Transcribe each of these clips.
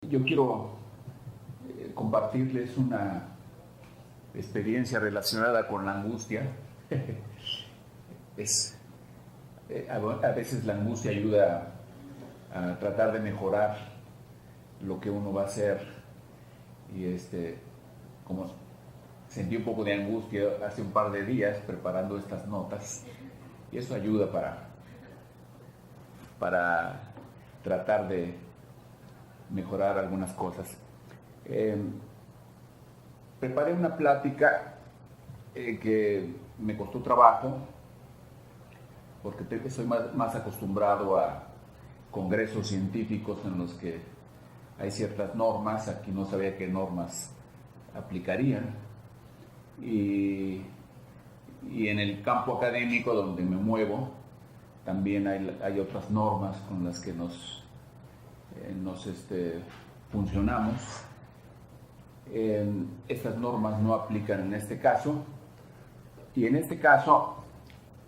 Yo quiero compartirles una experiencia relacionada con la angustia. A veces la angustia ayuda a tratar de mejorar lo que uno va a hacer. Y como sentí un poco de angustia hace un par de días preparando estas notas, y eso ayuda para tratar de mejorar algunas cosas. Preparé una plática que me costó trabajo porque soy más acostumbrado a congresos científicos en los que hay ciertas normas. Aquí no sabía qué normas aplicarían, y en el campo académico donde me muevo también hay otras normas con las que nos funcionamos. Estas normas no aplican en este caso, y en este caso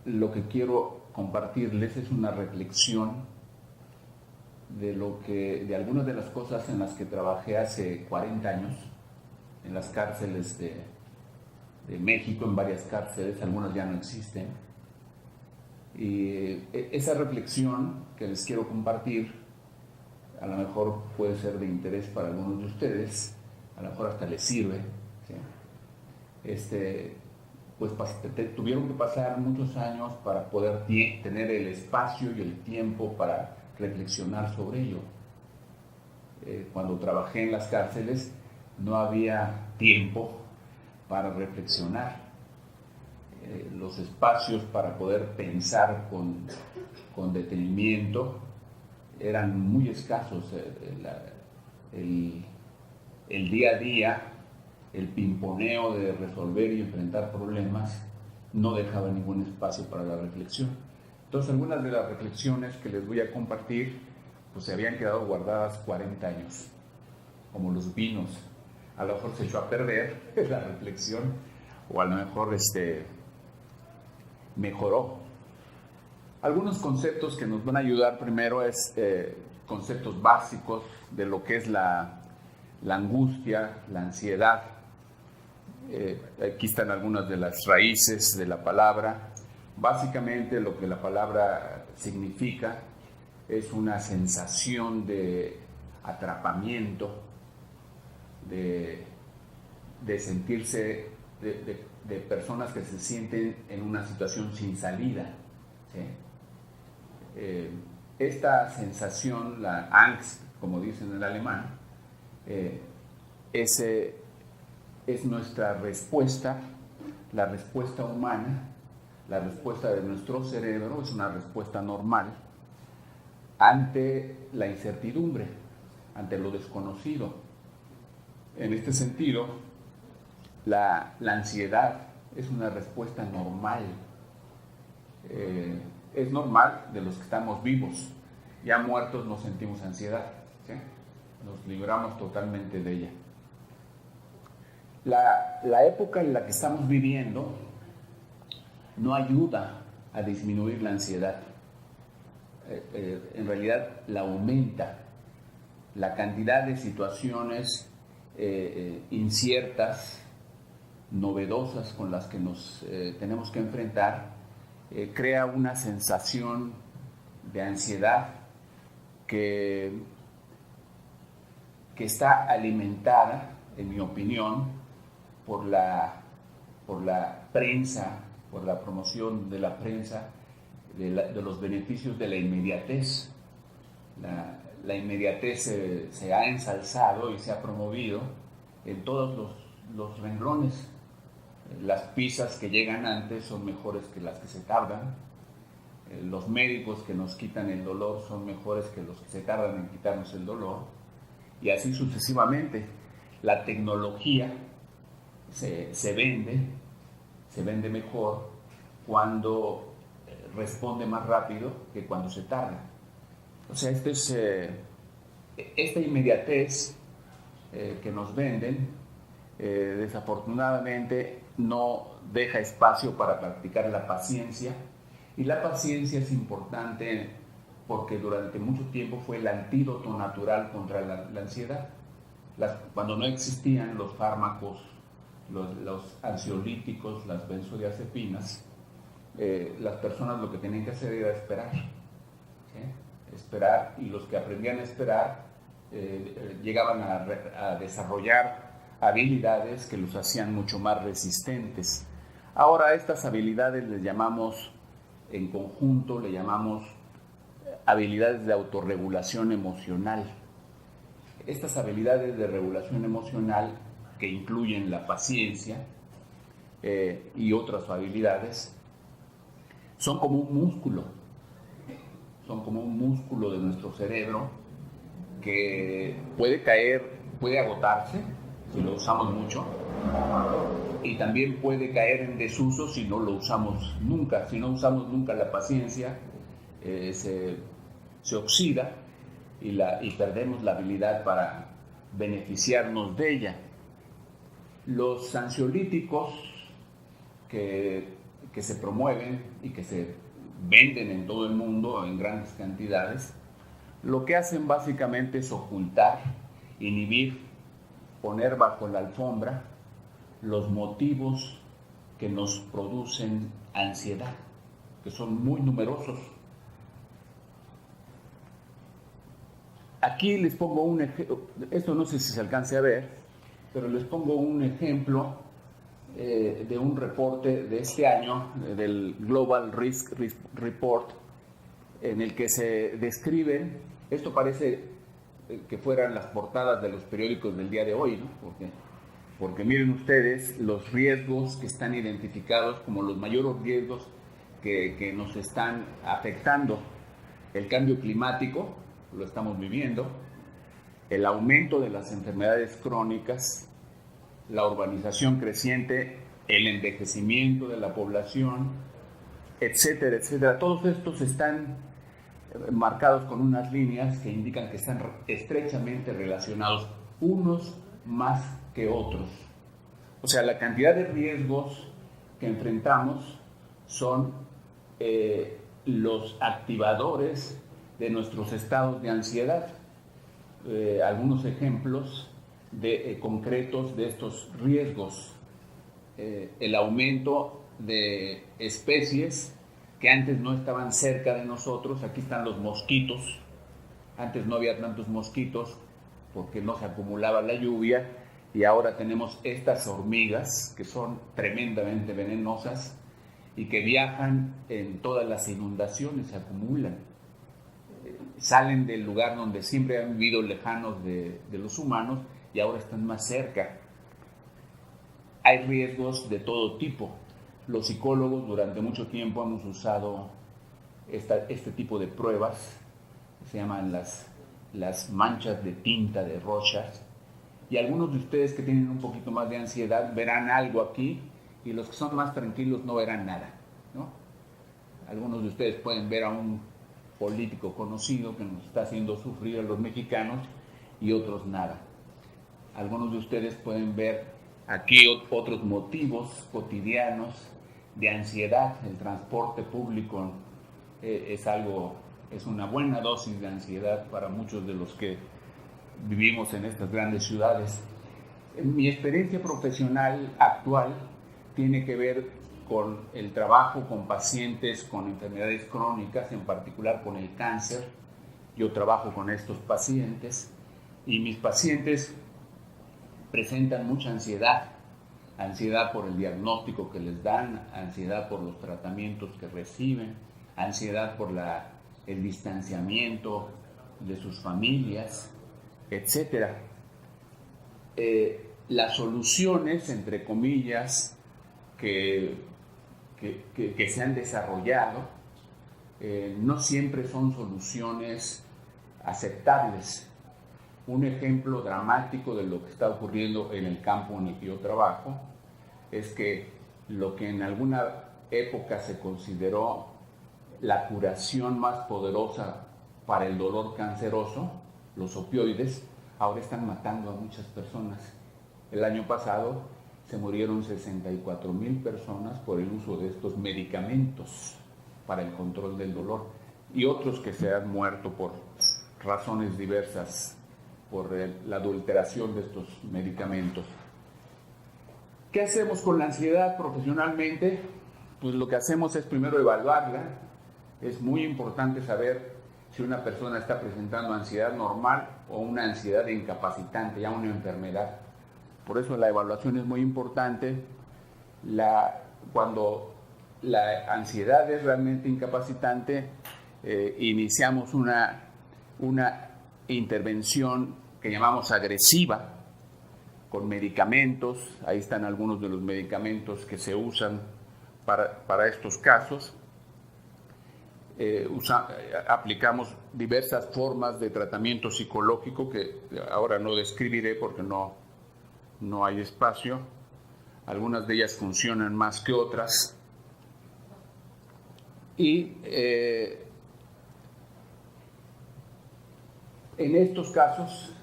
lo que quiero compartirles es una reflexión de algunas de las cosas en las que trabajé hace 40 años en las cárceles de México, en varias cárceles. Algunas ya no existen, y esa reflexión que les quiero compartir a lo mejor puede ser de interés para algunos de ustedes, a lo mejor hasta les sirve, ¿sí? Pues tuvieron que pasar muchos años para poder tener el espacio y el tiempo para reflexionar sobre ello. Cuando trabajé en las cárceles no había tiempo para reflexionar. Los espacios para poder pensar con detenimiento eran muy escasos. El día a día, el pimponeo de resolver y enfrentar problemas no dejaba ningún espacio para la reflexión. Entonces, algunas de las reflexiones que les voy a compartir pues se habían quedado guardadas 40 años, como los vinos. A lo mejor se echó a perder la reflexión, o a lo mejor mejoró. Algunos conceptos que nos van a ayudar primero es conceptos básicos de lo que es la angustia, la ansiedad. Aquí están algunas de las raíces de la palabra. Básicamente lo que la palabra significa es una sensación de atrapamiento, de sentirse, de personas que se sienten en una situación sin salida, ¿sí? Esta sensación, la Angst, como dicen en el alemán, es nuestra respuesta, la respuesta humana, la respuesta de nuestro cerebro. Es una respuesta normal ante la incertidumbre, ante lo desconocido. En este sentido, la ansiedad es una respuesta normal. Es normal de los que estamos vivos. Ya muertos no sentimos ansiedad, ¿sí? Nos libramos totalmente de ella. La época en la que estamos viviendo no ayuda a disminuir la ansiedad. En realidad la aumenta. La cantidad de situaciones inciertas, novedosas con las que nos tenemos que enfrentar, crea una sensación de ansiedad que está alimentada, en mi opinión, por la prensa, por la promoción de la prensa, de los beneficios de la inmediatez. La inmediatez se ha ensalzado y se ha promovido en todos los renglones. Las pizzas que llegan antes son mejores que las que se tardan. Los médicos que nos quitan el dolor son mejores que los que se tardan en quitarnos el dolor. Y así sucesivamente. La tecnología se vende mejor cuando responde más rápido que cuando se tarda. O sea, esta inmediatez que nos venden, desafortunadamente no deja espacio para practicar la paciencia, y la paciencia es importante porque durante mucho tiempo fue el antídoto natural contra la ansiedad. Cuando no existían los fármacos, los ansiolíticos, las benzodiazepinas, las personas lo que tenían que hacer era esperar. ¿Sí? Esperar, y los que aprendían a esperar llegaban a desarrollar habilidades que los hacían mucho más resistentes. Ahora, estas habilidades les llamamos, en conjunto, le llamamos habilidades de autorregulación emocional. Estas habilidades de regulación emocional, que incluyen la paciencia y otras habilidades, son como un músculo. Son como un músculo de nuestro cerebro que puede caer, puede agotarse si lo usamos mucho, y también puede caer en desuso si no lo usamos nunca. Si no usamos nunca la paciencia, se oxida y perdemos la habilidad para beneficiarnos de ella. Los ansiolíticos que se promueven y que se venden en todo el mundo en grandes cantidades, lo que hacen básicamente es ocultar, inhibir, poner bajo la alfombra los motivos que nos producen ansiedad, que son muy numerosos. Aquí les pongo un ejemplo, esto no sé si se alcance a ver, pero les pongo un ejemplo de un reporte de este año, del Global Risk Report, en el que se describen, esto parece que fueran las portadas de los periódicos del día de hoy, ¿no? Porque miren ustedes los riesgos que están identificados como los mayores riesgos que nos están afectando. El cambio climático, lo estamos viviendo, el aumento de las enfermedades crónicas, la urbanización creciente, el envejecimiento de la población, etcétera, etcétera. Todos estos están marcados con unas líneas que indican que están estrechamente relacionados unos más que otros. O sea, la cantidad de riesgos que enfrentamos son los activadores de nuestros estados de ansiedad. Algunos ejemplos concretos de estos riesgos: el aumento de especies que antes no estaban cerca de nosotros. Aquí están los mosquitos. Antes no había tantos mosquitos porque no se acumulaba la lluvia, y ahora tenemos estas hormigas que son tremendamente venenosas y que viajan en todas las inundaciones, se acumulan. Salen del lugar donde siempre han vivido lejanos de los humanos y ahora están más cerca. Hay riesgos de todo tipo. Los psicólogos durante mucho tiempo hemos usado este tipo de pruebas, que se llaman las manchas de tinta de Rorschach, y algunos de ustedes que tienen un poquito más de ansiedad verán algo aquí, y los que son más tranquilos no verán nada, ¿no? Algunos de ustedes pueden ver a un político conocido que nos está haciendo sufrir a los mexicanos y otros nada. Algunos de ustedes pueden ver aquí otros motivos cotidianos de ansiedad. El transporte público es una buena dosis de ansiedad para muchos de los que vivimos en estas grandes ciudades. Mi experiencia profesional actual tiene que ver con el trabajo con pacientes con enfermedades crónicas, en particular con el cáncer. Yo trabajo con estos pacientes y mis pacientes presentan mucha ansiedad por el diagnóstico que les dan, ansiedad por los tratamientos que reciben, ansiedad por el distanciamiento de sus familias, etc. Las soluciones, entre comillas, que se han desarrollado, no siempre son soluciones aceptables. Un ejemplo dramático de lo que está ocurriendo en el campo en el que yo trabajo es que lo que en alguna época se consideró la curación más poderosa para el dolor canceroso, los opioides, ahora están matando a muchas personas. El año pasado se murieron 64,000 personas por el uso de estos medicamentos para el control del dolor. y otros que se han muerto por razones diversas, por la adulteración de estos medicamentos. ¿Qué hacemos con la ansiedad profesionalmente? Pues lo que hacemos es primero evaluarla. Es muy importante saber si una persona está presentando ansiedad normal o una ansiedad incapacitante, ya una enfermedad. Por eso la evaluación es muy importante. Cuando la ansiedad es realmente incapacitante, iniciamos una intervención que llamamos agresiva, con medicamentos. Ahí están algunos de los medicamentos que se usan para estos casos. Aplicamos diversas formas de tratamiento psicológico que ahora no describiré porque no hay espacio. Algunas de ellas funcionan más que otras. Y en estos casos,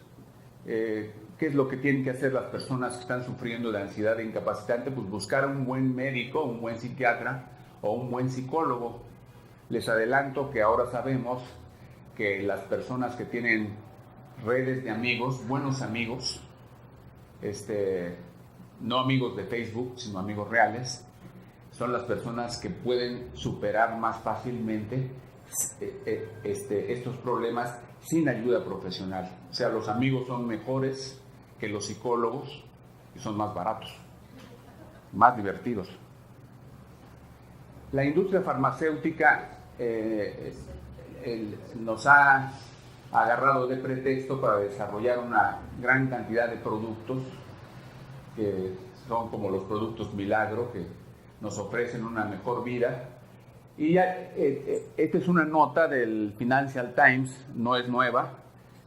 ¿qué es lo que tienen que hacer las personas que están sufriendo de ansiedad incapacitante? Pues buscar un buen médico, un buen psiquiatra o un buen psicólogo. Les adelanto que ahora sabemos que las personas que tienen redes de amigos, buenos amigos, no amigos de Facebook, sino amigos reales, son las personas que pueden superar más fácilmente estos problemas sin ayuda profesional. O sea, los amigos son mejores que los psicólogos y son más baratos, más divertidos. La industria farmacéutica nos ha agarrado de pretexto para desarrollar una gran cantidad de productos que son como los productos milagro, que nos ofrecen una mejor vida. Y ya, esta es una nota del Financial Times, no es nueva,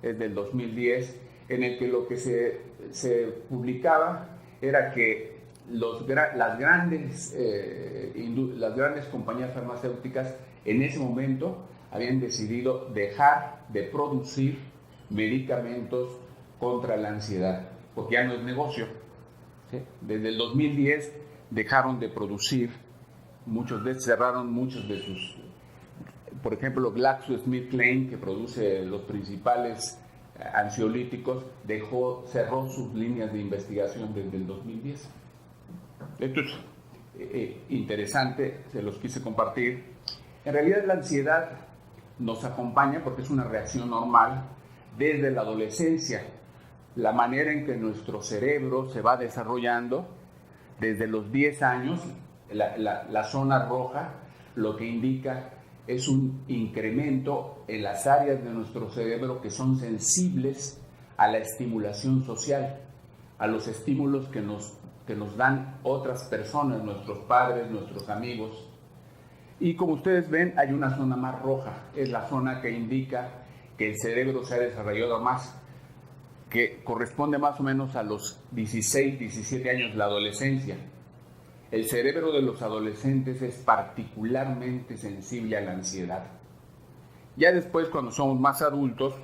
es del 2010, en el que lo que se publicaba era que las grandes compañías farmacéuticas en ese momento habían decidido dejar de producir medicamentos contra la ansiedad, porque ya no es negocio. ¿Sí? Desde el 2010 dejaron de producir, cerraron muchos de sus, por ejemplo, GlaxoSmithKline, que produce los principales ansiolíticos, cerró sus líneas de investigación desde el 2010. Esto es interesante, se los quise compartir. En realidad la ansiedad nos acompaña porque es una reacción normal desde la adolescencia. La manera en que nuestro cerebro se va desarrollando desde los 10 años, la zona roja, lo que indica es un incremento en las áreas de nuestro cerebro que son sensibles a la estimulación social, a los estímulos que nos dan otras personas, nuestros padres, nuestros amigos. Y como ustedes ven, hay una zona más roja, es la zona que indica que el cerebro se ha desarrollado más, que corresponde más o menos a los 16, 17 años, la adolescencia. El cerebro de los adolescentes es particularmente sensible a la ansiedad. Ya después, cuando somos más adultos,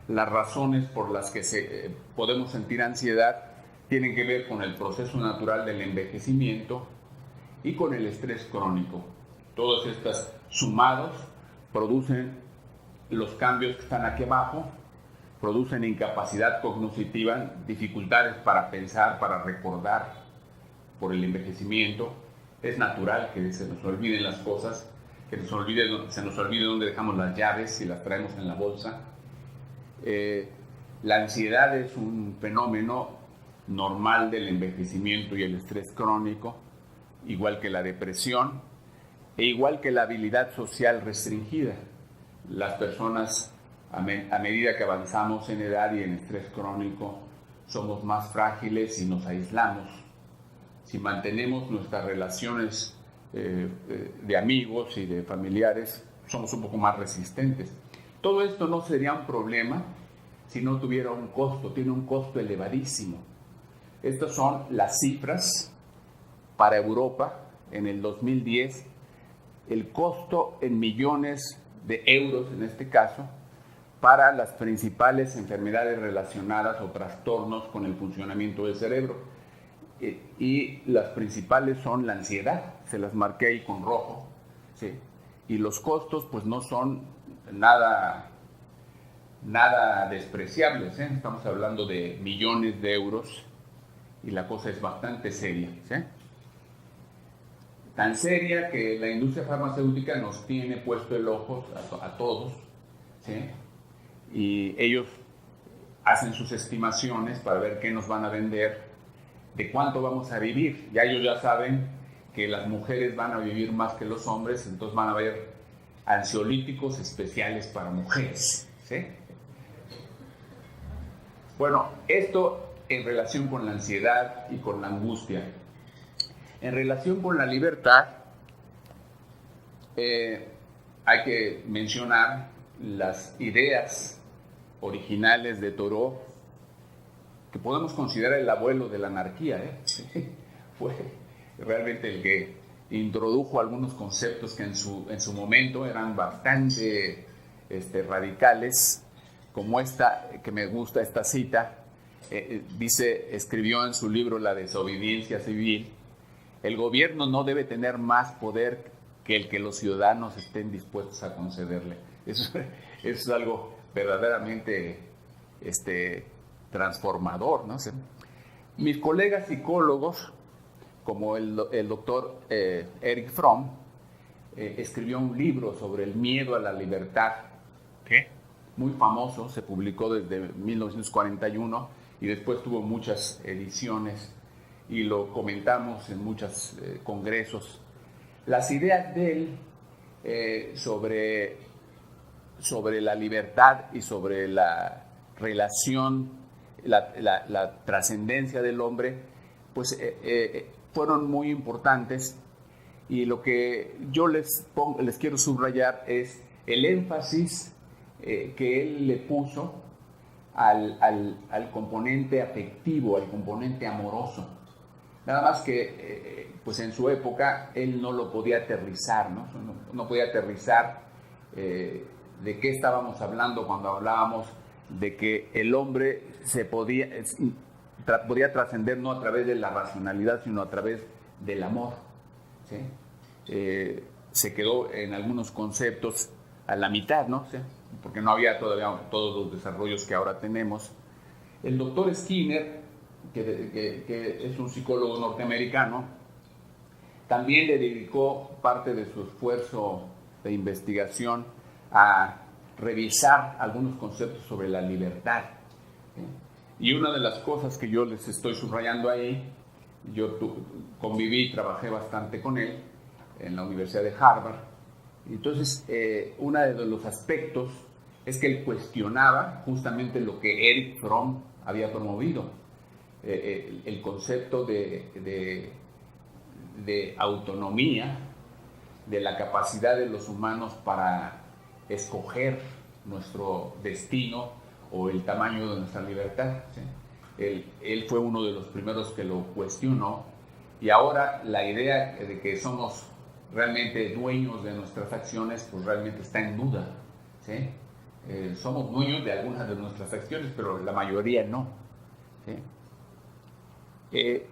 las razones por las que podemos sentir ansiedad tienen que ver con el proceso natural del envejecimiento y con el estrés crónico. Todos estos sumados producen los cambios que están aquí abajo, producen incapacidad cognitiva, dificultades para pensar, para recordar por el envejecimiento. Es natural que se nos olviden las cosas, que se nos olvide dónde dejamos las llaves, si las traemos en la bolsa. La ansiedad es un fenómeno normal del envejecimiento y el estrés crónico, igual que la depresión e igual que la habilidad social restringida. Las personas, a medida que avanzamos en edad y en estrés crónico, somos más frágiles y nos aislamos. Si mantenemos nuestras relaciones de amigos y de familiares, somos un poco más resistentes. Todo esto no sería un problema si no tuviera un costo, tiene un costo elevadísimo. Estas son las cifras para Europa en el 2010, el costo en millones de euros en este caso, para las principales enfermedades relacionadas o trastornos con el funcionamiento del cerebro. Y las principales son la ansiedad, se las marqué ahí con rojo, ¿sí? y los costos pues no son nada despreciables, ¿eh? Estamos hablando de millones de euros y la cosa es bastante seria, ¿sí? Tan seria que la industria farmacéutica nos tiene puesto el ojo a todos, ¿sí? Y ellos hacen sus estimaciones para ver qué nos van a vender, de cuánto vamos a vivir. Ya ellos ya saben que las mujeres van a vivir más que los hombres, entonces van a haber ansiolíticos especiales para mujeres, ¿sí? Bueno, esto en relación con la ansiedad y con la angustia. En relación con la libertad, hay que mencionar las ideas originales de Thoreau, que podemos considerar el abuelo de la anarquía, ¿eh? Fue realmente el que introdujo algunos conceptos que en su momento eran bastante radicales, como esta, que me gusta esta cita, escribió en su libro La desobediencia civil: el gobierno no debe tener más poder que el que los ciudadanos estén dispuestos a concederle. Eso es algo verdaderamente transformador, ¿no? Mis colegas psicólogos, como el doctor Erich Fromm, escribió un libro sobre el miedo a la libertad, ¿qué? Muy famoso, se publicó desde 1941 y después tuvo muchas ediciones y lo comentamos en muchos congresos. Las ideas de él sobre la libertad y sobre la relación, la trascendencia del hombre, pues fueron muy importantes, y lo que yo les quiero subrayar es el énfasis que él le puso al componente afectivo, al componente amoroso. Nada más que pues en su época él no lo podía aterrizar, no podía aterrizar de qué estábamos hablando cuando hablábamos de que el hombre podía trascender no a través de la racionalidad, sino a través del amor, ¿sí? Se quedó en algunos conceptos a la mitad, ¿no? ¿Sí? Porque no había todavía todos los desarrollos que ahora tenemos. El doctor Skinner, que es un psicólogo norteamericano, también le dedicó parte de su esfuerzo de investigación a revisar algunos conceptos sobre la libertad, ¿sí? Y una de las cosas que yo les estoy subrayando ahí, yo conviví y trabajé bastante con él en la Universidad de Harvard. Entonces, uno de los aspectos es que él cuestionaba justamente lo que Erich Fromm había promovido, el concepto de autonomía, de la capacidad de los humanos para escoger nuestro destino o el tamaño de nuestra libertad, ¿sí? Él fue uno de los primeros que lo cuestionó, y ahora la idea de que somos realmente dueños de nuestras acciones pues realmente está en duda, ¿sí? Somos dueños de algunas de nuestras acciones, pero la mayoría no, ¿sí?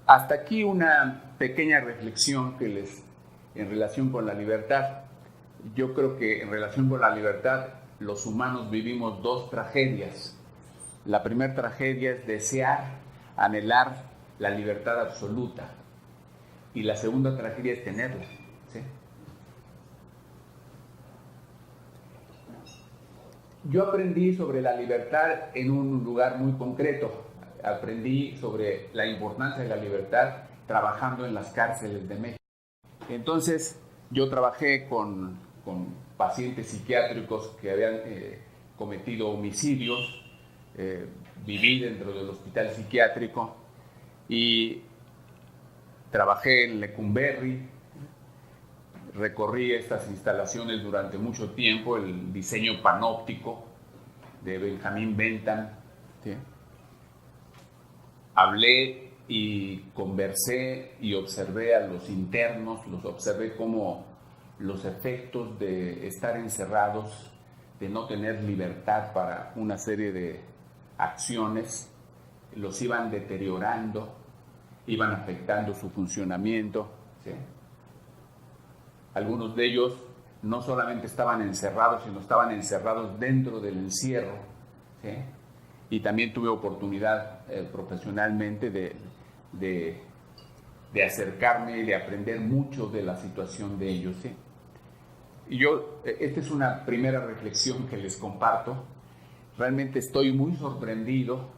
Hasta aquí una pequeña reflexión en relación con la libertad. Yo creo que en relación con la libertad los humanos vivimos dos tragedias. La primera tragedia es desear, anhelar la libertad absoluta, y la segunda tragedia es tenerla, ¿sí? Yo aprendí sobre la libertad en un lugar muy concreto. Aprendí sobre la importancia de la libertad trabajando en las cárceles de México. Entonces, yo trabajé con pacientes psiquiátricos que habían cometido homicidios. Viví dentro del hospital psiquiátrico y trabajé en Lecumberri. Recorrí estas instalaciones durante mucho tiempo, el diseño panóptico de Benjamin Bentham, ¿sí? Hablé y conversé y observé a los internos, los observé como los efectos de estar encerrados, de no tener libertad para una serie de acciones, los iban deteriorando, iban afectando su funcionamiento, ¿sí? Algunos de ellos no solamente estaban encerrados, sino estaban encerrados dentro del encierro, ¿sí? Y también tuve oportunidad profesionalmente de acercarme y de aprender mucho de la situación de ellos, ¿sí? Y yo, esta es una primera reflexión que les comparto. Realmente estoy muy sorprendido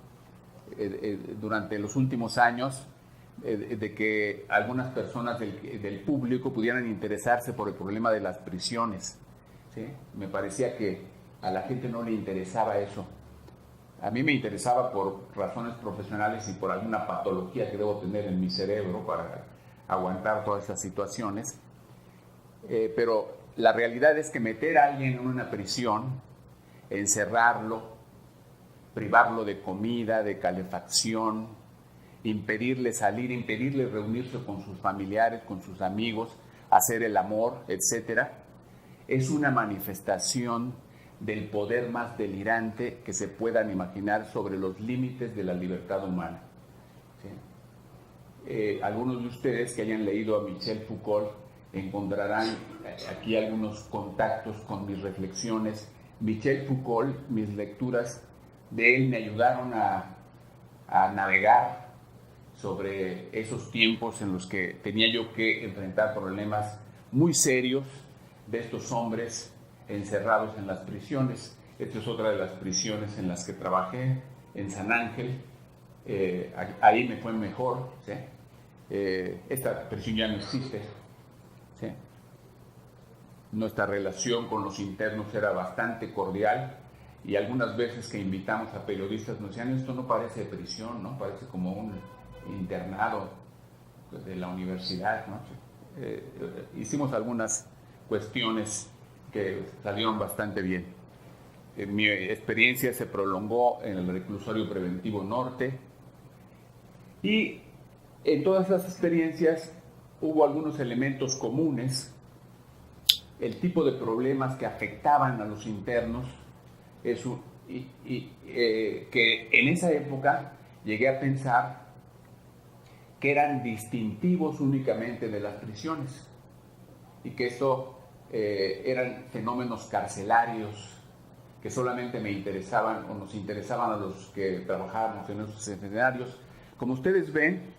durante los últimos años de que algunas personas del público pudieran interesarse por el problema de las prisiones, ¿sí? Me parecía que a la gente no le interesaba eso. A mí me interesaba por razones profesionales y por alguna patología que debo tener en mi cerebro para aguantar todas esas situaciones. Pero la realidad es que meter a alguien en una prisión, encerrarlo, privarlo de comida, de calefacción, impedirle salir, impedirle reunirse con sus familiares, con sus amigos, hacer el amor, etcétera, es una manifestación del poder más delirante que se puedan imaginar sobre los límites de la libertad humana, ¿sí? Algunos de ustedes que hayan leído a Michel Foucault encontrarán aquí algunos contactos con mis reflexiones. Michel Foucault, mis lecturas de él me ayudaron a navegar sobre esos tiempos en los que tenía yo que enfrentar problemas muy serios de estos hombres encerrados en las prisiones. Esta es otra de las prisiones en las que trabajé, en San Ángel. Ahí me fue mejor, ¿sí? Esta prisión ya no existe, ¿sí? Nuestra relación con los internos era bastante cordial y algunas veces que invitamos a periodistas nos decían, esto no parece prisión, ¿no? Parece como un internado de la universidad, ¿no? Hicimos algunas cuestiones que salieron bastante bien. Mi experiencia se prolongó en el reclusorio preventivo norte y en todas las experiencias hubo algunos elementos comunes. El tipo de problemas que afectaban a los internos que en esa época llegué a pensar que eran distintivos únicamente de las prisiones y que esto eran fenómenos carcelarios que solamente me interesaban o nos interesaban a los que trabajábamos en esos escenarios. Como ustedes ven,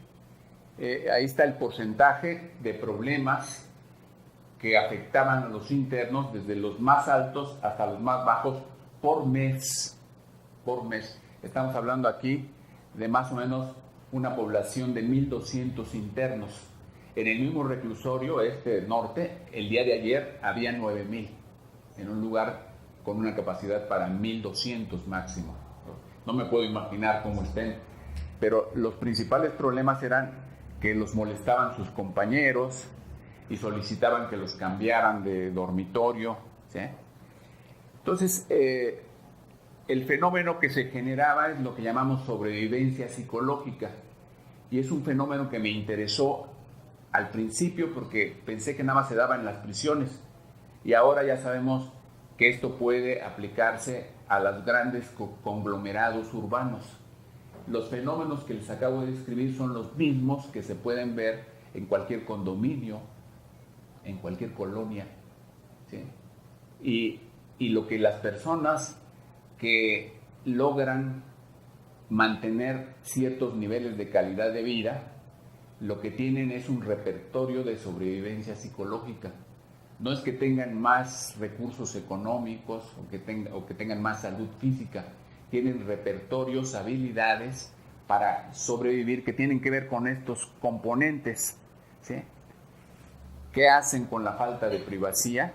ahí está el porcentaje de problemas que afectaban a los internos desde los más altos hasta los más bajos por mes. Por mes. Estamos hablando aquí de más o menos una población de 1,200 internos. En el mismo reclusorio norte, el día de ayer había 9,000 en un lugar con una capacidad para 1,200 máximo. No me puedo imaginar cómo estén, pero los principales problemas eran que los molestaban sus compañeros y solicitaban que los cambiaran de dormitorio, ¿sí? Entonces, el fenómeno que se generaba es lo que llamamos sobrevivencia psicológica, y es un fenómeno que me interesó al principio porque pensé que nada más se daba en las prisiones, y ahora ya sabemos que esto puede aplicarse a los grandes conglomerados urbanos. Los fenómenos que les acabo de describir son los mismos que se pueden ver en cualquier condominio, en cualquier colonia, ¿sí? Y lo que las personas que logran mantener ciertos niveles de calidad de vida, lo que tienen es un repertorio de sobrevivencia psicológica. No es que tengan más recursos económicos o que tengan más salud física, tienen repertorios, habilidades para sobrevivir que tienen que ver con estos componentes, ¿sí? ¿Qué hacen con la falta de privacidad?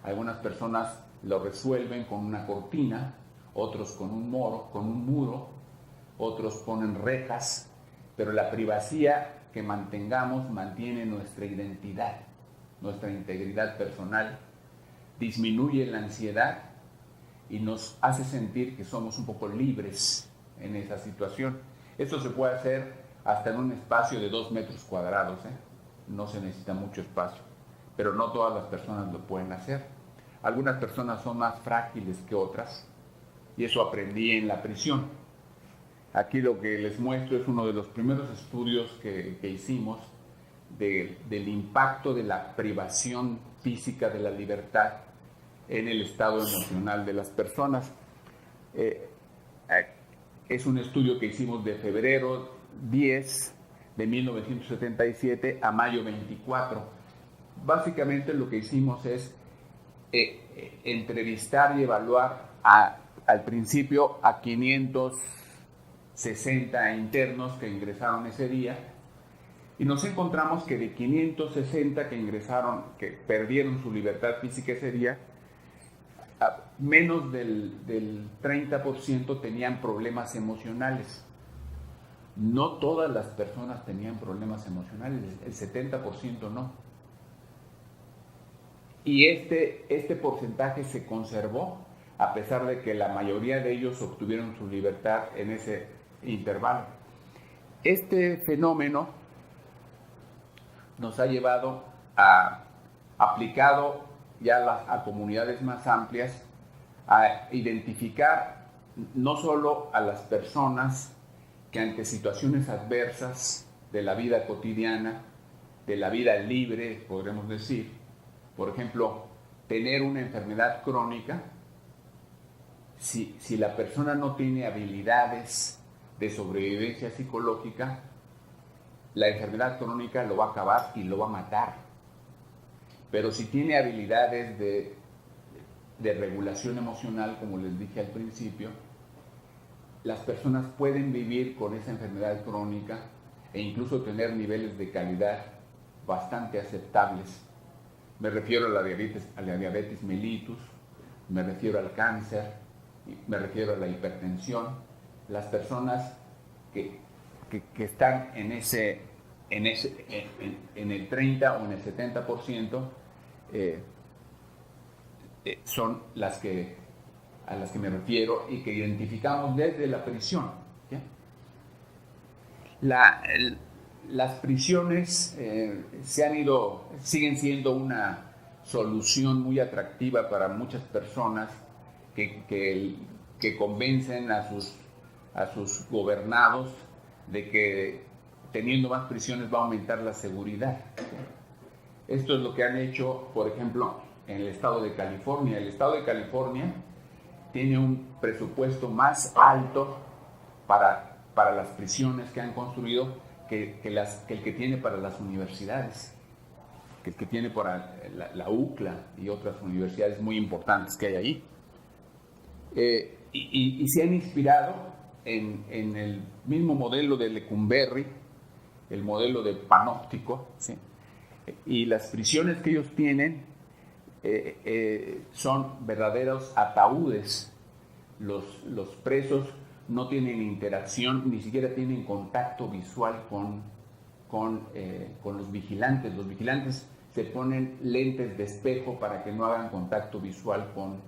Algunas personas lo resuelven con una cortina, otros con un muro, otros ponen rejas, pero la privacidad que mantengamos mantiene nuestra identidad, nuestra integridad personal, disminuye la ansiedad y nos hace sentir que somos un poco libres en esa situación. Esto se puede hacer hasta en un espacio de 2 metros cuadrados, no se necesita mucho espacio, pero no todas las personas lo pueden hacer. Algunas personas son más frágiles que otras y eso aprendí en la prisión. Aquí lo que les muestro es uno de los primeros estudios que hicimos del impacto de la privación física de la libertad en el estado emocional de las personas. Es un estudio que hicimos de febrero 10 de 1977 a mayo 24. Básicamente lo que hicimos es entrevistar y evaluar al principio a 560 internos que ingresaron ese día, y nos encontramos que de 560 que ingresaron, que perdieron su libertad física ese día, menos del 30% tenían problemas emocionales. No todas las personas tenían problemas emocionales, el 70% no. Y este porcentaje se conservó a pesar de que la mayoría de ellos obtuvieron su libertad en ese intervalo. Este fenómeno nos ha llevado aplicado ya a comunidades más amplias, a identificar no solo a las personas que ante situaciones adversas de la vida cotidiana, de la vida libre, podremos decir, por ejemplo, tener una enfermedad crónica, si la persona no tiene habilidades de sobrevivencia psicológica, la enfermedad crónica lo va a acabar y lo va a matar. Pero si tiene habilidades de regulación emocional, como les dije al principio, las personas pueden vivir con esa enfermedad crónica e incluso tener niveles de calidad bastante aceptables. Me refiero a la diabetes mellitus, me refiero al cáncer, me refiero a la hipertensión. Las personas que están en el 30 o en el 70%, son a las que me refiero y que identificamos desde la prisión. ¿Sí? Las prisiones siguen siendo una solución muy atractiva para muchas personas que convencen a sus gobernados de que teniendo más prisiones va a aumentar la seguridad. Esto es lo que han hecho, por ejemplo, en el estado de California. El estado de California tiene un presupuesto más alto para las prisiones que han construido que el que tiene para las universidades, que el que tiene para la UCLA y otras universidades muy importantes que hay ahí. Y se han inspirado en el mismo modelo de Lecumberri, el modelo de Panóptico, ¿sí? Y las prisiones que ellos tienen son verdaderos ataúdes. Los presos no tienen interacción, ni siquiera tienen contacto visual con los vigilantes. Los vigilantes se ponen lentes de espejo para que no hagan contacto visual con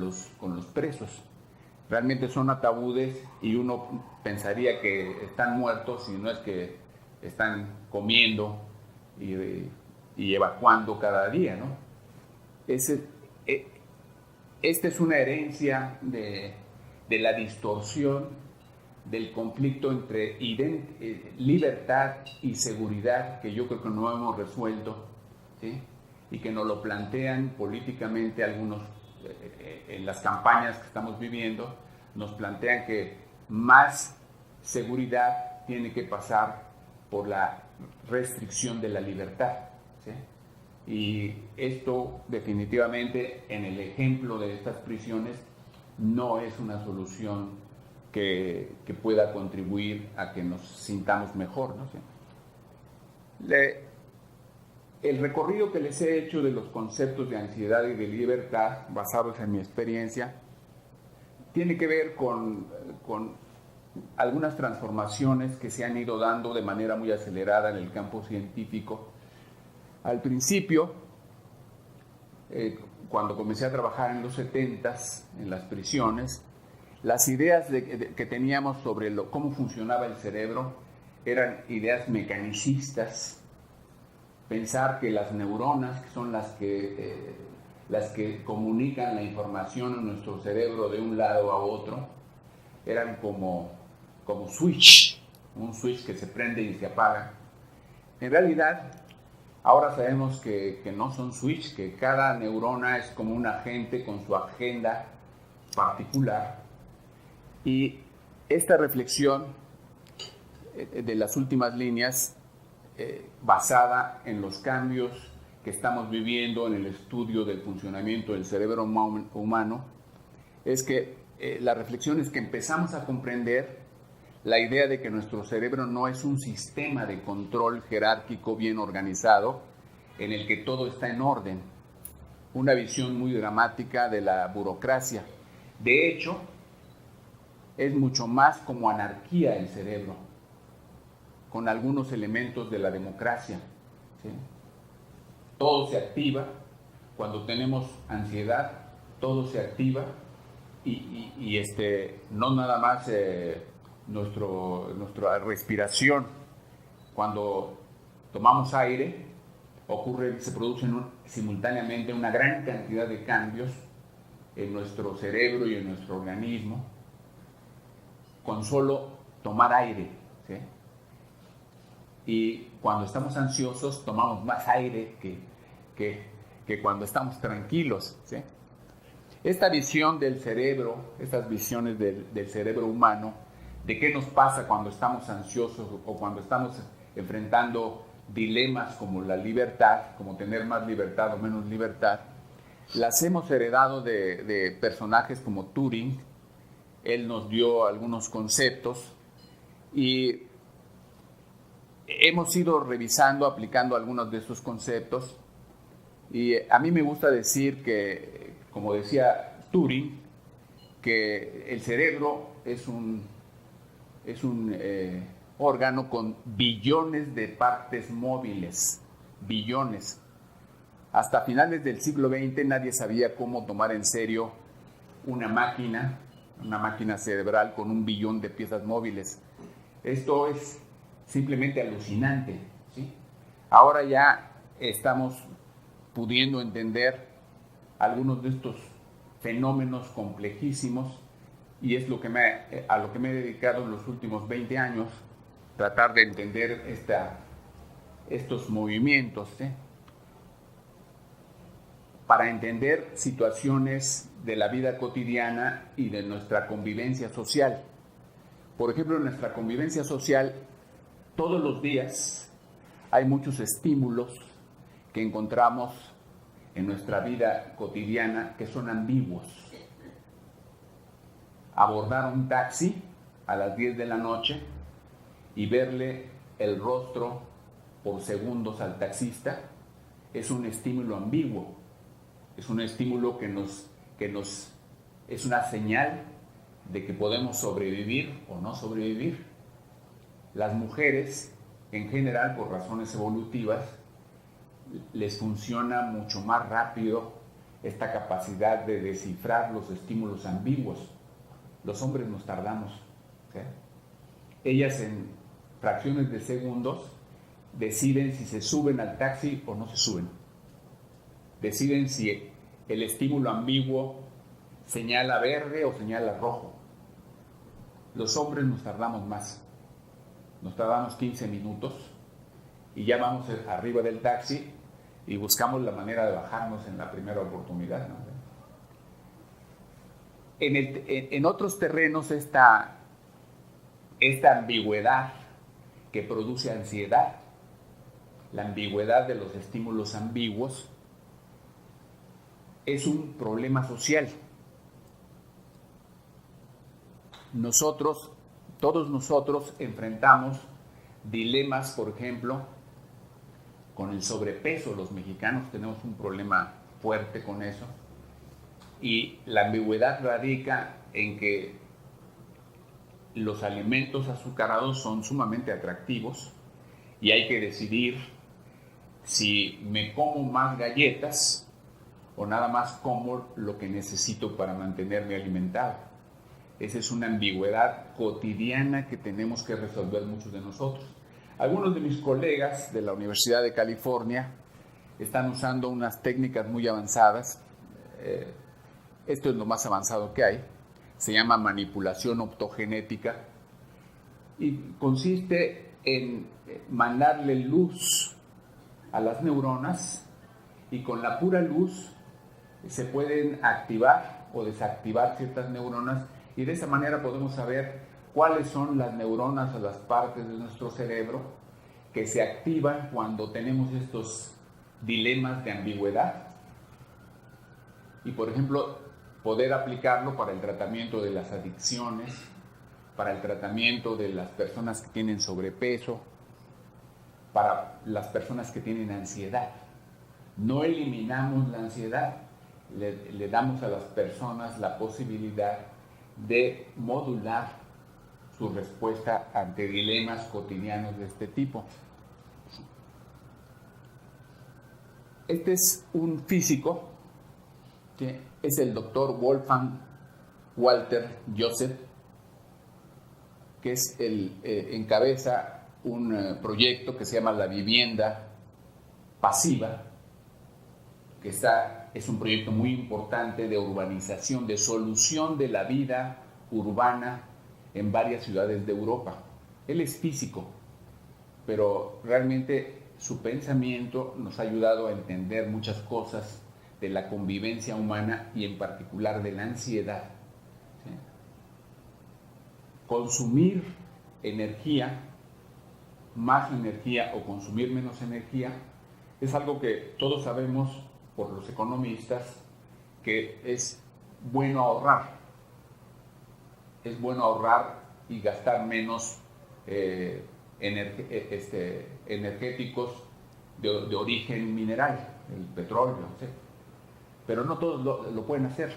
los presos. Realmente son ataúdes y uno pensaría que están muertos, y no es que están comiendo y evacuando cada día, ¿no? Esta es una herencia de la distorsión del conflicto entre libertad y seguridad, que yo creo que no hemos resuelto, ¿sí? Y que nos lo plantean políticamente algunos en las campañas que estamos viviendo. Nos plantean que más seguridad tiene que pasar por la restricción de la libertad, ¿sí? Y esto definitivamente, en el ejemplo de estas prisiones, no es una solución que pueda contribuir a que nos sintamos mejor, ¿no? ¿Sí? El recorrido que les he hecho de los conceptos de ansiedad y de libertad, basados en mi experiencia, tiene que ver con algunas transformaciones que se han ido dando de manera muy acelerada en el campo científico. Al principio, cuando comencé a trabajar en los 70s, en las prisiones, las ideas que teníamos sobre cómo funcionaba el cerebro eran ideas mecanicistas. Pensar que las neuronas, que son las que comunican la información en nuestro cerebro de un lado a otro, eran como switch, un switch que se prende y se apaga. En realidad, ahora sabemos que no son switch, que cada neurona es como un agente con su agenda particular. Y esta reflexión de las últimas líneas, basada en los cambios que estamos viviendo en el estudio del funcionamiento del cerebro humano, es que la reflexión es que empezamos a comprender la idea de que nuestro cerebro no es un sistema de control jerárquico bien organizado en el que todo está en orden, una visión muy dramática de la burocracia. De hecho, es mucho más como anarquía el cerebro, con algunos elementos de la democracia, ¿sí? Todo se activa, cuando tenemos ansiedad, todo se activa y no nada más nuestra respiración. Cuando tomamos aire, se producen simultáneamente una gran cantidad de cambios en nuestro cerebro y en nuestro organismo, con solo tomar aire, ¿sí? Y cuando estamos ansiosos tomamos más aire que cuando estamos tranquilos, ¿sí? Esta visión del cerebro, estas visiones del cerebro humano, de qué nos pasa cuando estamos ansiosos o cuando estamos enfrentando dilemas como la libertad, como tener más libertad o menos libertad, las hemos heredado de personajes como Turing. Él nos dio algunos conceptos y hemos ido revisando, aplicando algunos de estos conceptos, y a mí me gusta decir que, como decía Turing, que el cerebro es un órgano con billones de partes móviles, billones. Hasta finales del siglo XX nadie sabía cómo tomar en serio una máquina cerebral con 1 billón de piezas móviles. Esto es simplemente alucinante, ¿sí? Ahora ya estamos pudiendo entender algunos de estos fenómenos complejísimos y es a lo que me he dedicado en los últimos 20 años, tratar de entender estos movimientos, ¿sí? Para entender situaciones de la vida cotidiana y de nuestra convivencia social. Por ejemplo, en nuestra convivencia social, todos los días hay muchos estímulos que encontramos en nuestra vida cotidiana que son ambiguos. Abordar un taxi a las 10 de la noche y verle el rostro por segundos al taxista es un estímulo ambiguo, es un estímulo que es una señal de que podemos sobrevivir o no sobrevivir. Las mujeres, en general, por razones evolutivas, les funciona mucho más rápido esta capacidad de descifrar los estímulos ambiguos. Los hombres nos tardamos, ¿sí? Ellas en fracciones de segundos deciden si se suben al taxi o no se suben. Deciden si el estímulo ambiguo señala verde o señala rojo. Los hombres nos tardamos más. Nos tardamos 15 minutos y ya vamos arriba del taxi y buscamos la manera de bajarnos en la primera oportunidad, ¿no? En otros terrenos esta ambigüedad que produce ansiedad, la ambigüedad de los estímulos ambiguos, es un problema social. Todos nosotros enfrentamos dilemas, por ejemplo, con el sobrepeso. Los mexicanos tenemos un problema fuerte con eso. Y la ambigüedad radica en que los alimentos azucarados son sumamente atractivos y hay que decidir si me como más galletas o nada más como lo que necesito para mantenerme alimentado. Esa es una ambigüedad cotidiana que tenemos que resolver muchos de nosotros. Algunos de mis colegas de la Universidad de California están usando unas técnicas muy avanzadas. Esto es lo más avanzado que hay. Se llama manipulación optogenética y consiste en mandarle luz a las neuronas, y con la pura luz se pueden activar o desactivar ciertas neuronas, y de esa manera podemos saber cuáles son las neuronas o las partes de nuestro cerebro que se activan cuando tenemos estos dilemas de ambigüedad. Y por ejemplo, poder aplicarlo para el tratamiento de las adicciones, para el tratamiento de las personas que tienen sobrepeso, para las personas que tienen ansiedad. No eliminamos la ansiedad, le damos a las personas la posibilidad de modular su respuesta ante dilemas cotidianos de este tipo. Este es un físico, que es el doctor Wolfgang Walter Joseph, que es encabeza un proyecto que se llama la vivienda pasiva, que es un proyecto muy importante de urbanización, de solución de la vida urbana en varias ciudades de Europa. Él es físico, pero realmente su pensamiento nos ha ayudado a entender muchas cosas de la convivencia humana y en particular de la ansiedad. ¿Sí? Consumir energía, más energía o consumir menos energía, es algo que todos sabemos por los economistas que es bueno ahorrar. Es bueno ahorrar y gastar menos energéticos de origen mineral, el petróleo, ¿sí? Pero no todos lo pueden hacer.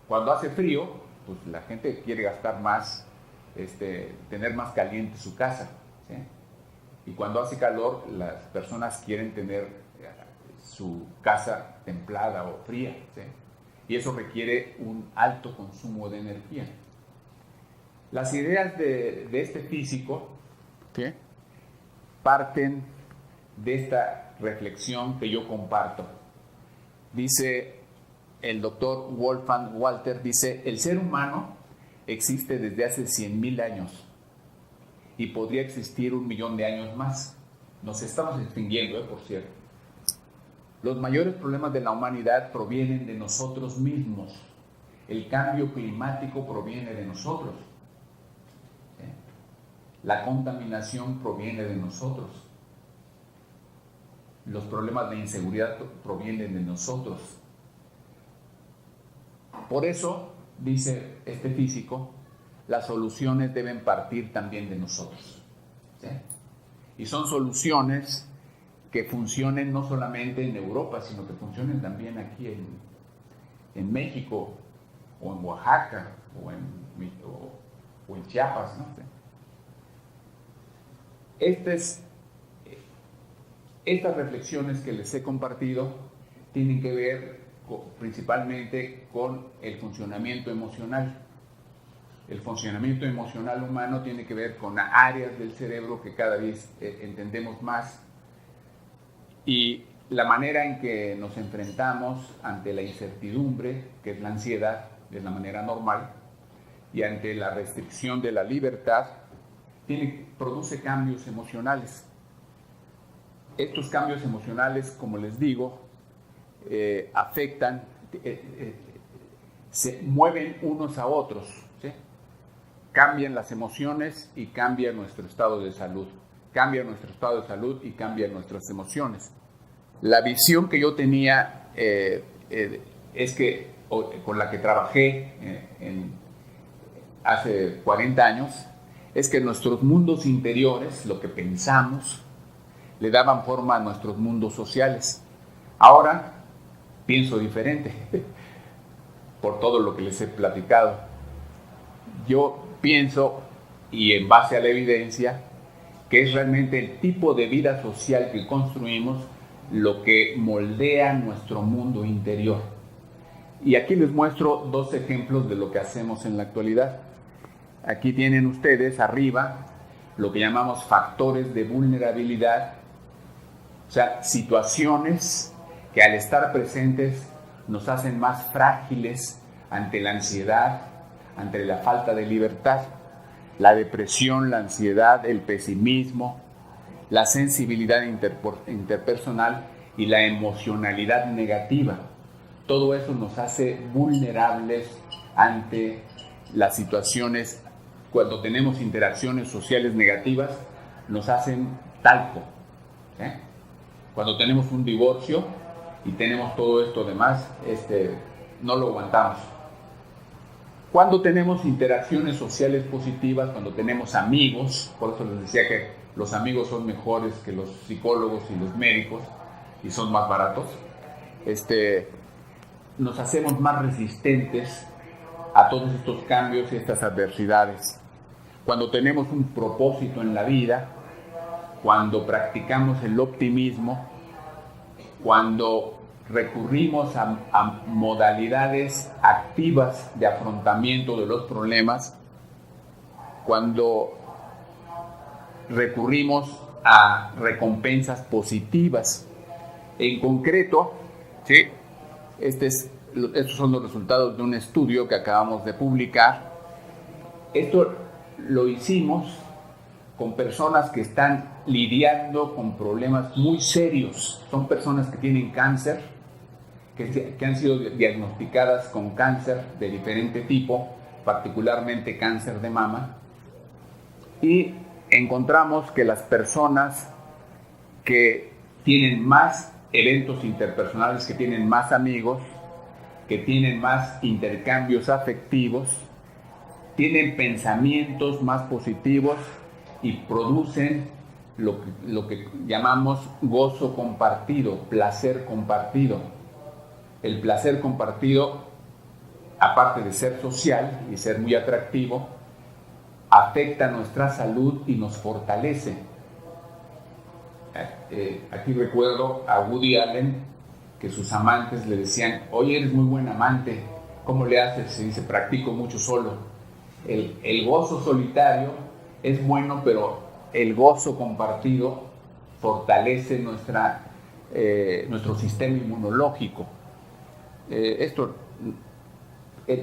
Cuando hace frío, pues la gente quiere gastar más, tener más caliente su casa, ¿sí? Y cuando hace calor, las personas quieren tener su casa templada o fría, ¿sí? Y eso requiere un alto consumo de energía. Las ideas de este físico, ¿sí?, parten de esta reflexión que yo comparto. Dice el doctor Wolfgang Walter, dice, el ser humano existe desde hace 100,000 años y podría existir 1,000,000 de años más. Nos estamos extinguiendo, por cierto. Los mayores problemas de la humanidad provienen de nosotros mismos. El cambio climático proviene de nosotros. ¿Sí? La contaminación proviene de nosotros. Los problemas de inseguridad provienen de nosotros. Por eso, dice este físico, las soluciones deben partir también de nosotros. ¿Sí? Y son soluciones que funcionen no solamente en Europa, sino que funcionen también aquí en México, o en Oaxaca, o en Chiapas, ¿no? Estas reflexiones que les he compartido tienen que ver principalmente con el funcionamiento emocional. El funcionamiento emocional humano tiene que ver con áreas del cerebro que cada vez entendemos más, y la manera en que nos enfrentamos ante la incertidumbre, que es la ansiedad, de la manera normal, y ante la restricción de la libertad, produce cambios emocionales. Estos cambios emocionales, como les digo, afectan, se mueven unos a otros, ¿sí? Cambian las emociones y cambia nuestro estado de salud. Cambia nuestro estado de salud y cambian nuestras emociones. La visión que yo tenía es que, con la que trabajé hace 40 años, es que nuestros mundos interiores, lo que pensamos, le daban forma a nuestros mundos sociales. Ahora pienso diferente, por todo lo que les he platicado. Yo pienso, y en base a la evidencia, que es realmente el tipo de vida social que construimos lo que moldea nuestro mundo interior. Y aquí les muestro dos ejemplos de lo que hacemos en la actualidad. Aquí tienen ustedes arriba lo que llamamos factores de vulnerabilidad, o sea, situaciones que al estar presentes nos hacen más frágiles ante la ansiedad, ante la falta de libertad. la depresión, la ansiedad, el pesimismo, la sensibilidad interpersonal y la emocionalidad negativa. Todo eso nos hace vulnerables ante las situaciones. Cuando tenemos interacciones sociales negativas, nos hacen talco. Cuando tenemos un divorcio y tenemos todo esto demás, no lo aguantamos. Cuando tenemos interacciones sociales positivas, cuando tenemos amigos, por eso les decía que los amigos son mejores que los psicólogos y los médicos y son más baratos, nos hacemos más resistentes a todos estos cambios y estas adversidades. Cuando tenemos un propósito en la vida, cuando practicamos el optimismo, cuando recurrimos a modalidades activas de afrontamiento de los problemas, cuando recurrimos a recompensas positivas. En concreto, ¿sí? Estos son los resultados de un estudio que acabamos de publicar. Esto lo hicimos con personas que están lidiando con problemas muy serios. Son personas que tienen cáncer, que han sido diagnosticadas con cáncer de diferente tipo, particularmente cáncer de mama, y encontramos que las personas que tienen más eventos interpersonales, que tienen más amigos, que tienen más intercambios afectivos, tienen pensamientos más positivos y producen lo que llamamos gozo compartido, placer compartido. El placer compartido, aparte de ser social y ser muy atractivo, afecta nuestra salud y nos fortalece. Aquí recuerdo a Woody Allen, que sus amantes le decían: oye, eres muy buen amante, ¿cómo le haces? Y dice: practico mucho solo. El gozo solitario es bueno, pero el gozo compartido fortalece nuestro sistema inmunológico. El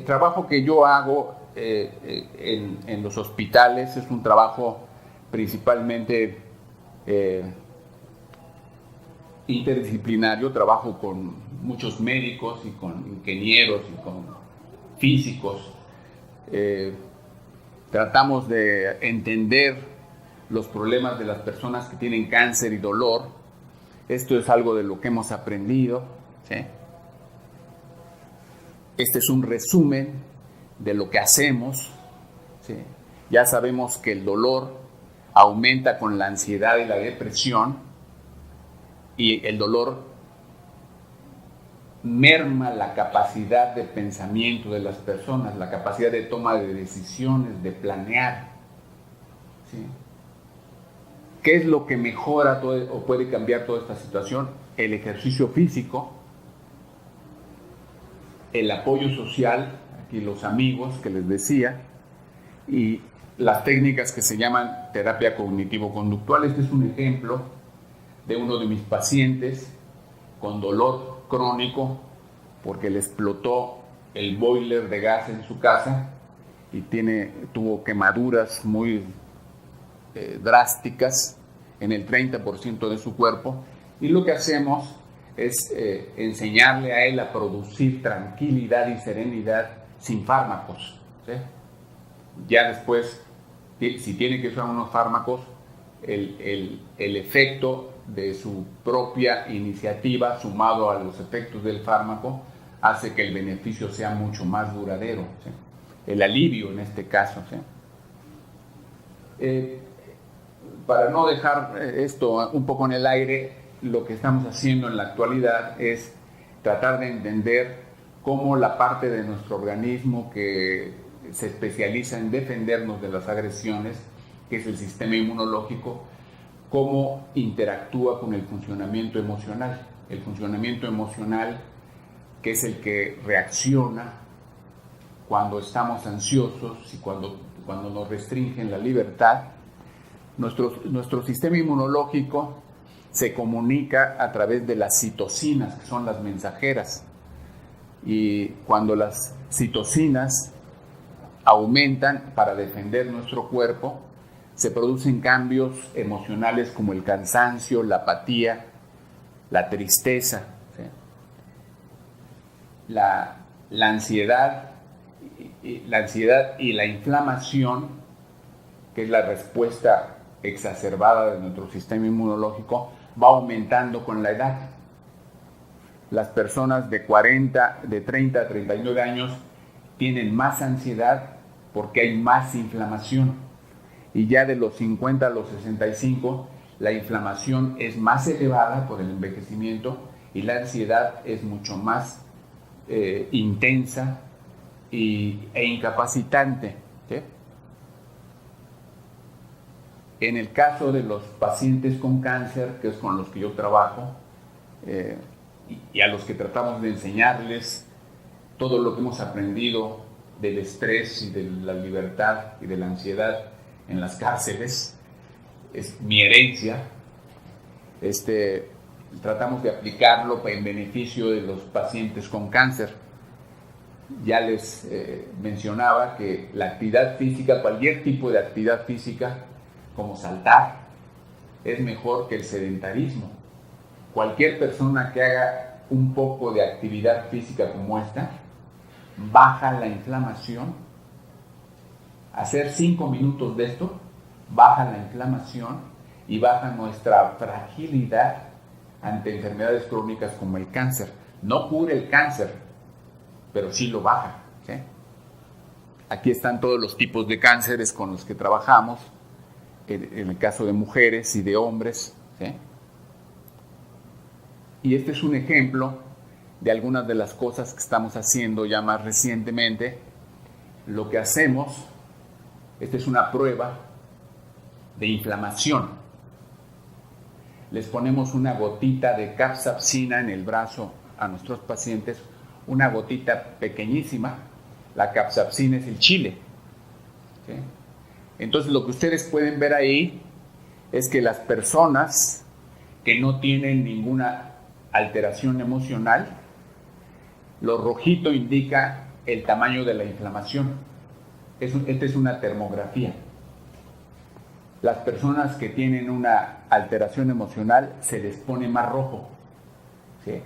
trabajo que yo hago en los hospitales es un trabajo principalmente interdisciplinario. Trabajo con muchos médicos y con ingenieros y con físicos. Tratamos de entender los problemas de las personas que tienen cáncer y dolor. Esto es algo de lo que hemos aprendido, ¿sí? Este es un resumen de lo que hacemos, ¿sí? Ya sabemos que el dolor aumenta con la ansiedad y la depresión, y el dolor merma la capacidad de pensamiento de las personas, la capacidad de toma de decisiones, de planear, ¿sí? ¿Qué es lo que mejora o puede cambiar toda esta situación? El ejercicio físico, el apoyo social, aquí los amigos que les decía, y las técnicas que se llaman terapia cognitivo-conductual. Este es un ejemplo de uno de mis pacientes con dolor crónico porque le explotó el boiler de gas en su casa y tuvo quemaduras muy drásticas en el 30% de su cuerpo, y lo que hacemos es enseñarle a él a producir tranquilidad y serenidad sin fármacos, ¿sí? Ya después, si tiene que usar unos fármacos, el efecto de su propia iniciativa sumado a los efectos del fármaco hace que el beneficio sea mucho más duradero, ¿sí? El alivio en este caso, ¿sí? Para no dejar esto un poco en el aire, lo que estamos haciendo en la actualidad es tratar de entender cómo la parte de nuestro organismo que se especializa en defendernos de las agresiones, que es el sistema inmunológico, cómo interactúa con el funcionamiento emocional. El funcionamiento emocional, que es el que reacciona cuando estamos ansiosos y cuando nos restringen la libertad. Nuestro sistema inmunológico se comunica a través de las citocinas, que son las mensajeras. Y cuando las citocinas aumentan para defender nuestro cuerpo, se producen cambios emocionales como el cansancio, la apatía, la tristeza, ¿sí? la ansiedad y la inflamación, que es la respuesta exacerbada de nuestro sistema inmunológico, va aumentando con la edad. Las personas de 30 a 39 años tienen más ansiedad porque hay más inflamación. Y ya de los 50 a los 65, la inflamación es más elevada por el envejecimiento y la ansiedad es mucho más intensa e incapacitante, ¿sí? En el caso de los pacientes con cáncer, que es con los que yo trabajo, y a los que tratamos de enseñarles todo lo que hemos aprendido del estrés y de la libertad y de la ansiedad en las cárceles, es mi herencia, tratamos de aplicarlo en beneficio de los pacientes con cáncer. Ya les mencionaba que la actividad física, cualquier tipo de actividad física, como saltar, es mejor que el sedentarismo. Cualquier persona que haga un poco de actividad física como esta, baja la inflamación. Hacer 5 minutos de esto, baja la inflamación y baja nuestra fragilidad ante enfermedades crónicas como el cáncer. No cura el cáncer, pero sí lo baja, ¿sí? Aquí están todos los tipos de cánceres con los que trabajamos, en el caso de mujeres y de hombres, ¿sí? Y este es un ejemplo de algunas de las cosas que estamos haciendo ya más recientemente. Lo que hacemos, esta es una prueba de inflamación. Les ponemos una gotita de capsaicina en el brazo a nuestros pacientes, una gotita pequeñísima. La capsaicina es el chile, ¿sí? Entonces lo que ustedes pueden ver ahí es que las personas que no tienen ninguna alteración emocional, lo rojito indica el tamaño de la inflamación. Esta es una termografía. Las personas que tienen una alteración emocional se les pone más rojo, ¿sí?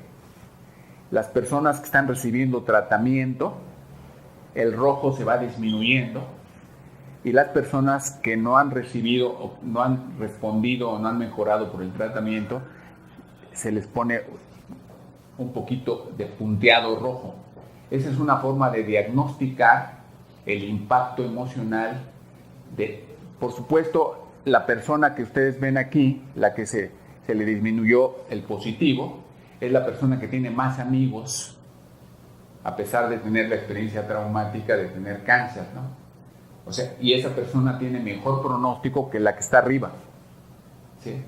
Las personas que están recibiendo tratamiento, el rojo se va disminuyendo, y las personas que no han recibido, o no han respondido o no han mejorado por el tratamiento, se les pone un poquito de punteado rojo. Esa es una forma de diagnosticar el impacto emocional por supuesto, la persona que ustedes ven aquí, la que se le disminuyó el positivo, es la persona que tiene más amigos, a pesar de tener la experiencia traumática de tener cáncer, ¿no? O sea, y esa persona tiene mejor pronóstico que la que está arriba, ¿sí?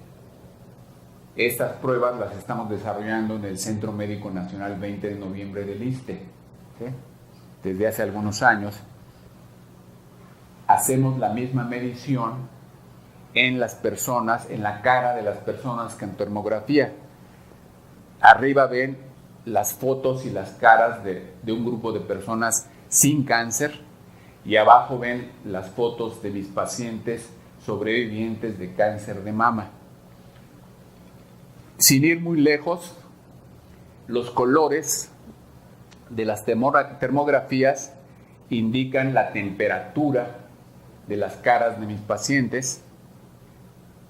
Estas pruebas las estamos desarrollando en el Centro Médico Nacional 20 de noviembre del ISSSTE, ¿sí? Desde hace algunos años. Hacemos la misma medición en las personas, en la cara de las personas que en termografía. Arriba ven las fotos y las caras de un grupo de personas sin cáncer, y abajo ven las fotos de mis pacientes sobrevivientes de cáncer de mama. Sin ir muy lejos, los colores de las termografías indican la temperatura de las caras de mis pacientes,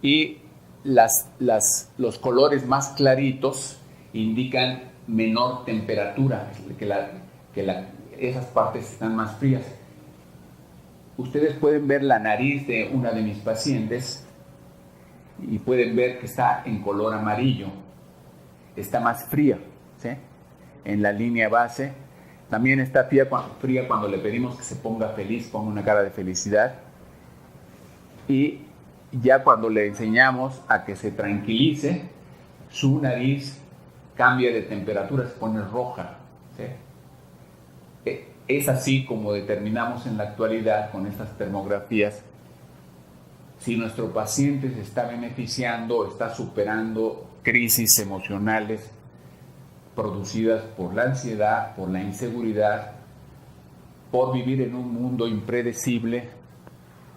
y los colores más claritos indican menor temperatura, esas partes están más frías. Ustedes pueden ver la nariz de una de mis pacientes y pueden ver que está en color amarillo, está más fría, ¿sí? En la línea base. También está fría cuando le pedimos que se ponga feliz, ponga una cara de felicidad. Y ya cuando le enseñamos a que se tranquilice, su nariz cambia de temperatura, se pone roja, ¿sí? Es así como determinamos en la actualidad con estas termografías si nuestro paciente se está beneficiando, está superando crisis emocionales producidas por la ansiedad, por la inseguridad, por vivir en un mundo impredecible,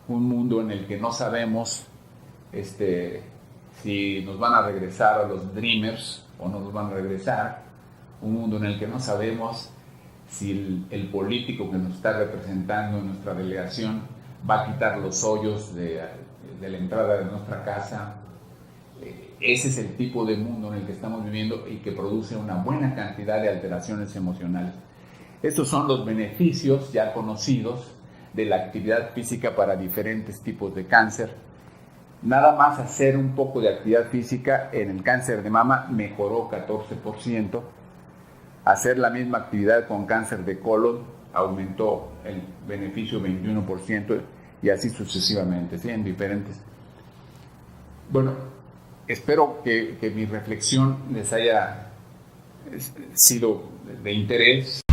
un mundo en el que no sabemos si nos van a regresar a los Dreamers o no nos van a regresar, un mundo en el que no sabemos si el político que nos está representando en nuestra delegación va a quitar los hoyos de la entrada de nuestra casa. Ese es el tipo de mundo en el que estamos viviendo y que produce una buena cantidad de alteraciones emocionales. Estos son los beneficios ya conocidos de la actividad física para diferentes tipos de cáncer. Nada más hacer un poco de actividad física en el cáncer de mama mejoró 14%. Hacer la misma actividad con cáncer de colon aumentó el beneficio 21% y así sucesivamente, ¿sí? En diferentes. Bueno, espero que mi reflexión les haya sido de interés.